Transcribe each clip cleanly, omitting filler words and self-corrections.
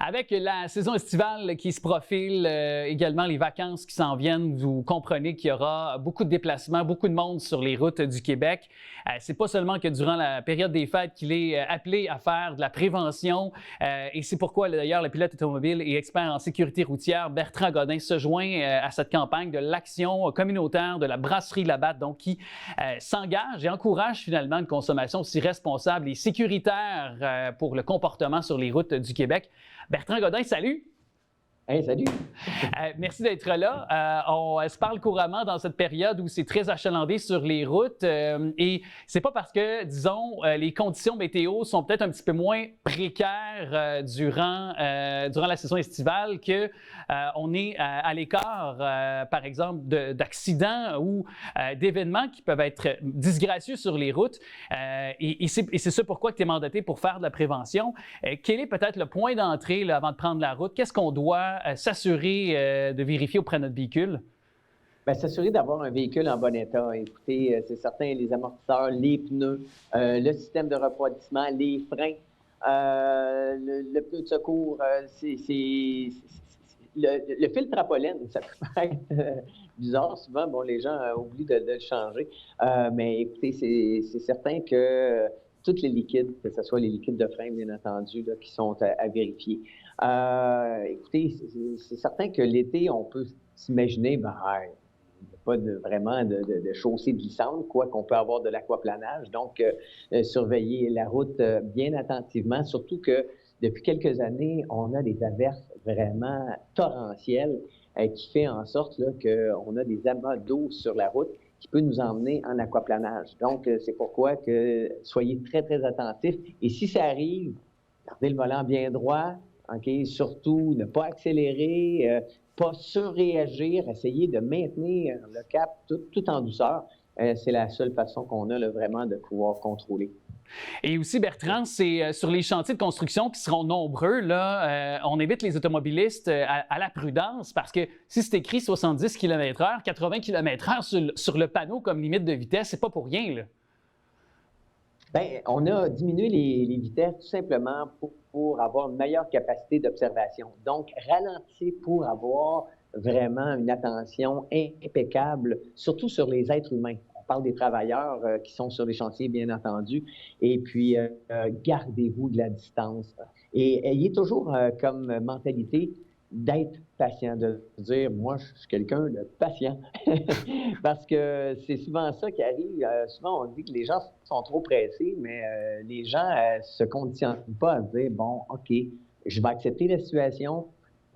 Avec la saison estivale qui se profile, également les vacances qui s'en viennent, vous comprenez qu'il y aura beaucoup de déplacements, beaucoup de monde sur les routes du Québec. C'est pas seulement que durant la période des fêtes qu'il est appelé à faire de la prévention et c'est pourquoi d'ailleurs le pilote automobile et expert en sécurité routière Bertrand Godin se joint à cette campagne de l'action communautaire de la brasserie Labatt, donc qui s'engage et encourage finalement une consommation aussi responsable et sécuritaire pour le comportement sur les routes du Québec. Bertrand Godin, salut! Hey, salut! Merci d'être là. On se parle couramment dans cette période où c'est très achalandé sur les routes et c'est pas parce que, disons, les conditions météo sont peut-être un petit peu moins précaires durant la saison estivale que on est à l'écart, par exemple, d'accidents ou d'événements qui peuvent être disgracieux sur les routes. Et c'est ça pourquoi tu es mandaté pour faire de la prévention. Quel est peut-être le point d'entrée là, avant de prendre la route? Qu'est-ce qu'on doit s'assurer de vérifier auprès de notre véhicule? Bien, s'assurer d'avoir un véhicule en bon état. Écoutez, c'est certain, les amortisseurs, les pneus, le système de refroidissement, les freins, le pneu de secours, le filtre à pollen, ça peut paraître bizarre. Souvent, bon, les gens oublient de le changer. Mais écoutez, c'est certain que tous les liquides, que ce soit les liquides de frein, bien entendu, là, qui sont à vérifier. Écoutez, c'est certain que l'été, on peut s'imaginer, il n'y a pas vraiment de chaussée glissante, quoi qu'on peut avoir de l'aquaplanage. Donc, surveiller la route bien attentivement, surtout que depuis quelques années, on a des averses vraiment torrentielles qui fait en sorte qu'on a des amas d'eau sur la route qui peut nous emmener en aquaplanage. Donc, c'est pourquoi que soyez très, très attentifs. Et si ça arrive, gardez le volant bien droit, OK? Surtout, ne pas accélérer, pas surréagir, essayez de maintenir le cap tout en douceur. C'est la seule façon qu'on a là, vraiment de pouvoir contrôler. Et aussi, Bertrand, c'est sur les chantiers de construction qui seront nombreux, là, on invite les automobilistes à la prudence parce que si c'est écrit 70 km/h, 80 km/h sur le panneau comme limite de vitesse, c'est pas pour rien, là. Bien, on a diminué les vitesses tout simplement pour avoir une meilleure capacité d'observation. Donc, ralentissez pour avoir vraiment une attention impeccable, surtout sur les êtres humains. On parle des travailleurs qui sont sur les chantiers, bien entendu. Et puis, gardez-vous de la distance. Et ayez toujours comme mentalité d'être patient, de dire, moi, je suis quelqu'un de patient. Parce que c'est souvent ça qui arrive. Souvent, on dit que les gens sont trop pressés, mais les gens se conditionnent pas à se dire, bon, OK, je vais accepter la situation,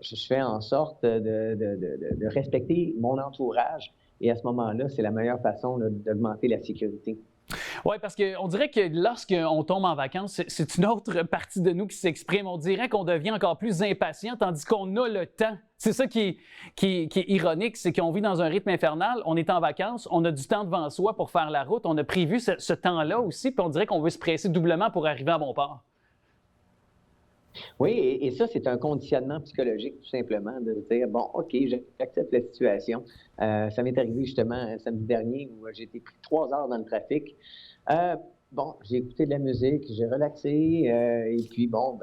je fais en sorte de respecter mon entourage. Et à ce moment-là, c'est la meilleure façon d'augmenter la sécurité. Oui, parce qu'on dirait que lorsqu'on tombe en vacances, c'est une autre partie de nous qui s'exprime. On dirait qu'on devient encore plus impatient, tandis qu'on a le temps. C'est ça qui est ironique, c'est qu'on vit dans un rythme infernal, on est en vacances, on a du temps devant soi pour faire la route, on a prévu ce temps-là aussi, puis on dirait qu'on veut se presser doublement pour arriver à bon port. Oui, et ça, c'est un conditionnement psychologique, tout simplement, de dire, bon, OK, j'accepte la situation. Ça m'est arrivé justement samedi dernier où j'ai été pris 3 heures dans le trafic. Bon, j'ai écouté de la musique, j'ai relaxé, et puis bon,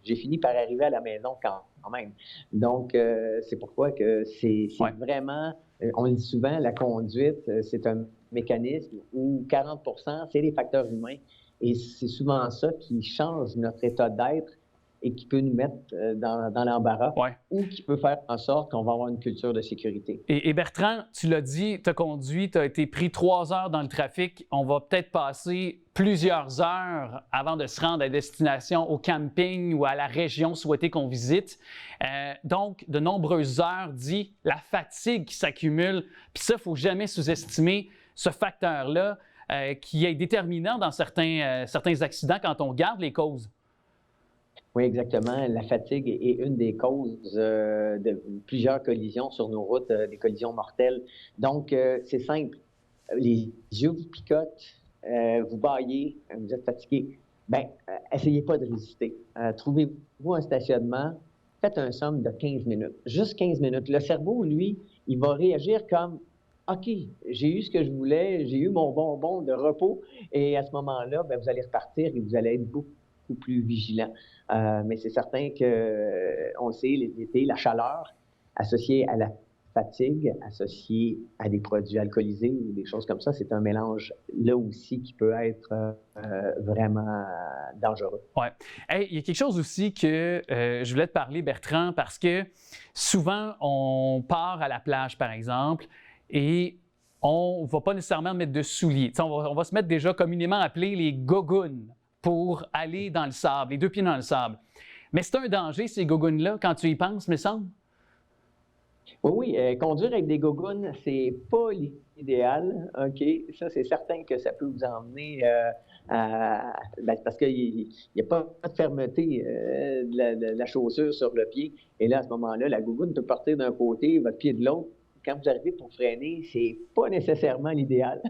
j'ai fini par arriver à la maison quand même. Donc, c'est pourquoi que c'est vraiment, on le dit souvent, la conduite, c'est un mécanisme où 40%, c'est les facteurs humains. Et c'est souvent ça qui change notre état d'être et qui peut nous mettre dans l'embarras ou qui peut faire en sorte qu'on va avoir une culture de sécurité. Et Bertrand, tu l'as dit, tu as conduit, tu as été pris 3 heures dans le trafic. On va peut-être passer plusieurs heures avant de se rendre à destination, au camping ou à la région souhaitée qu'on visite. Donc, de nombreuses heures dit la fatigue qui s'accumule. Puis ça, il ne faut jamais sous-estimer ce facteur-là. Qui est déterminant dans certains accidents quand on regarde les causes. Oui, exactement. La fatigue est une des causes de plusieurs collisions sur nos routes, des collisions mortelles. Donc, c'est simple. Les yeux vous picotent, vous bâillez, vous êtes fatigué. Bien, essayez pas de résister. Trouvez-vous un stationnement, faites un somme de 15 minutes. Juste 15 minutes. Le cerveau, lui, il va réagir comme OK, j'ai eu ce que je voulais, j'ai eu mon bonbon de repos et à ce moment-là, vous allez repartir et vous allez être beaucoup beaucoup plus vigilants. Mais c'est certain que, on le sait, l'été, la chaleur associée à la fatigue, associée à des produits alcoolisés ou des choses comme ça, c'est un mélange là aussi qui peut être vraiment dangereux. Oui. Hey, il y a quelque chose aussi que je voulais te parler, Bertrand, parce que souvent, on part à la plage, par exemple, et on ne va pas nécessairement mettre de souliers. On va se mettre déjà communément appelés les gogoons pour aller dans le sable, les deux pieds dans le sable. Mais c'est un danger, ces gogoons-là, quand tu y penses, me semble? Oui, conduire avec des gogoons, c'est pas l'idéal, OK? Ça, c'est certain que ça peut vous emmener parce qu'il n'y a pas de fermeté de la chaussure sur le pied. Et là, à ce moment-là, la gougoune peut partir d'un côté, votre pied de l'autre. Quand vous arrivez pour freiner, c'est pas nécessairement l'idéal.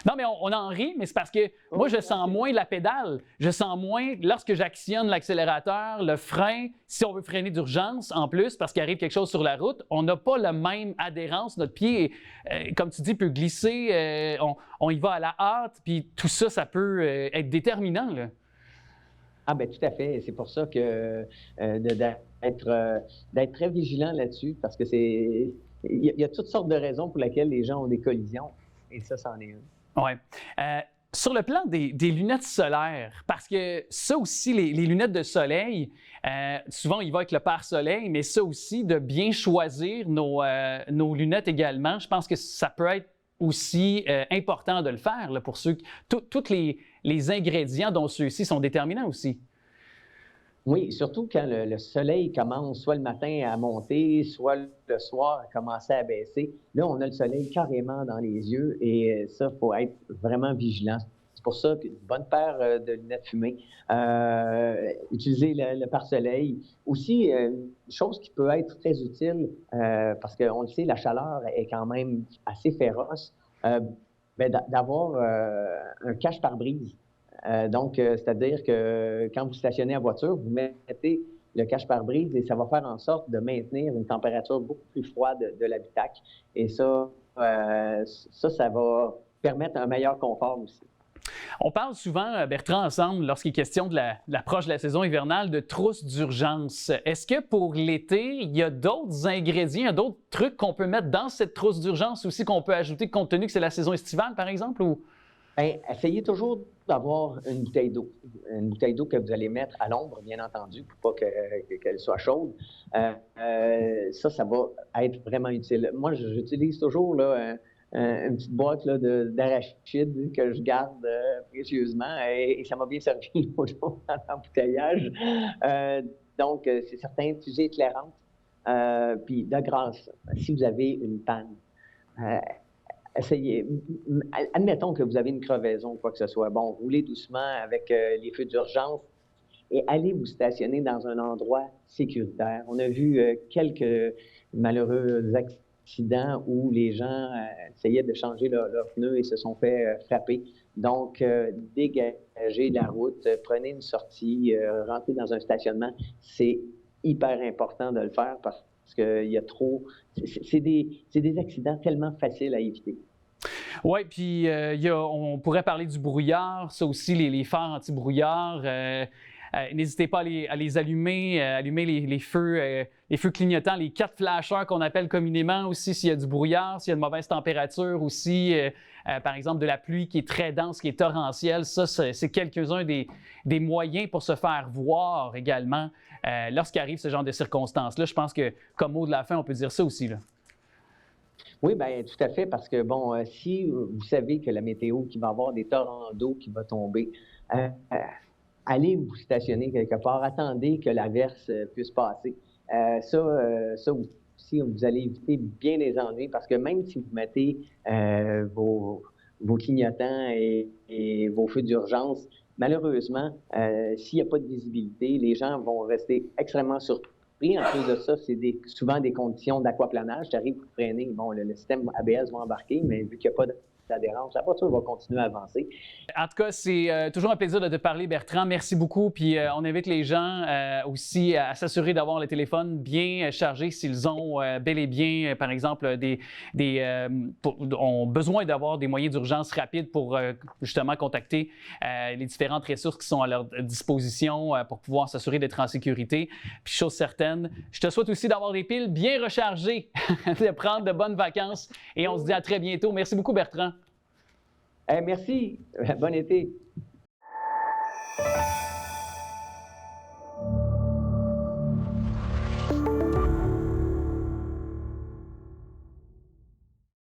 Non, mais on en rit, mais c'est parce que moi, je sens moins la pédale. Je sens moins, lorsque j'actionne l'accélérateur, le frein, si on veut freiner d'urgence, en plus, parce qu'il arrive quelque chose sur la route, on n'a pas la même adhérence. Notre pied, comme tu dis, peut glisser. On y va à la hâte, puis tout ça, ça peut être déterminant, là. Ah ben tout à fait. C'est pour ça que d'être très vigilant là-dessus, parce que il y a toutes sortes de raisons pour lesquelles les gens ont des collisions, et ça, c'en est une. Oui. Sur le plan des lunettes solaires, parce que ça aussi, les lunettes de soleil, souvent, il va avec le pare-soleil, mais ça aussi, de bien choisir nos lunettes également, je pense que ça peut être aussi important de le faire là, pour ceux... Tous les ingrédients dont ceux-ci sont déterminants aussi. Oui, surtout quand le soleil commence soit le matin à monter, soit le soir à commencer à baisser. Là, on a le soleil carrément dans les yeux et ça, il faut être vraiment vigilant. C'est pour ça qu'une bonne paire de lunettes fumées, utiliser le pare-soleil. Aussi, une chose qui peut être très utile, parce qu'on le sait, la chaleur est quand même assez féroce, d'avoir un cache-pare-brise. Donc, c'est-à-dire que quand vous stationnez en voiture, vous mettez le cache-pare-brise et ça va faire en sorte de maintenir une température beaucoup plus froide de l'habitacle. Et ça va permettre un meilleur confort aussi. On parle souvent, Bertrand, ensemble, lorsqu'il est question de l'approche de la saison hivernale, de trousse d'urgence. Est-ce que pour l'été, il y a d'autres ingrédients, d'autres trucs qu'on peut mettre dans cette trousse d'urgence aussi qu'on peut ajouter compte tenu que c'est la saison estivale, par exemple? Ou... Bien, essayez toujours d'avoir une bouteille d'eau. Une bouteille d'eau que vous allez mettre à l'ombre, bien entendu, pour pas qu'elle soit chaude. Ça va être vraiment utile. Moi, j'utilise toujours là, une petite boîte là, d'arachides que je garde précieusement et ça m'a bien servi l'autre jour dans l'embouteillage. Donc, c'est certain, utilisez éclairante. Puis, de grâce, si vous avez une panne, essayez. Admettons que vous avez une crevaison ou quoi que ce soit. Bon, roulez doucement avec les feux d'urgence et allez vous stationner dans un endroit sécuritaire. On a vu quelques malheureux accidents où les gens essayaient de changer leurs pneus et se sont fait frapper. Donc, dégagez la route, prenez une sortie, rentrez dans un stationnement. C'est hyper important de le faire parce qu'il y a trop... C'est des accidents tellement faciles à éviter. Oui, puis on pourrait parler du brouillard, ça aussi, les phares anti-brouillard. N'hésitez pas à les allumer, allumer les feux clignotants, les 4 flashers qu'on appelle communément aussi s'il y a du brouillard, s'il y a de mauvaise température aussi, par exemple de la pluie qui est très dense, qui est torrentielle. Ça, c'est quelques-uns des moyens pour se faire voir également lorsqu'arrive ce genre de circonstances-là. Je pense que comme mot de la fin, on peut dire ça aussi, là. Oui, bien, tout à fait, parce que, bon, si vous savez que la météo, qu'il va y avoir des torrents d'eau qui vont tomber, allez vous stationner quelque part, attendez que l'averse puisse passer. Ça aussi, vous allez éviter bien les ennuis, parce que même si vous mettez vos clignotants et vos feux d'urgence, malheureusement, s'il n'y a pas de visibilité, les gens vont rester extrêmement surpris. En plus de ça, c'est souvent des conditions d'aquaplanage. Tu arrives pour freiner, bon, le système ABS va embarquer, mais vu qu'il n'y a pas ça dérange. La voiture va continuer à avancer. En tout cas, c'est toujours un plaisir de te parler, Bertrand. Merci beaucoup. Puis on invite les gens aussi à s'assurer d'avoir le téléphone bien chargé s'ils ont bel et bien, par exemple, ont besoin d'avoir des moyens d'urgence rapides pour justement contacter les différentes ressources qui sont à leur disposition pour pouvoir s'assurer d'être en sécurité. Puis chose certaine, je te souhaite aussi d'avoir des piles bien rechargées, de prendre de bonnes vacances et on se dit à très bientôt. Merci beaucoup, Bertrand. Merci. Bon été.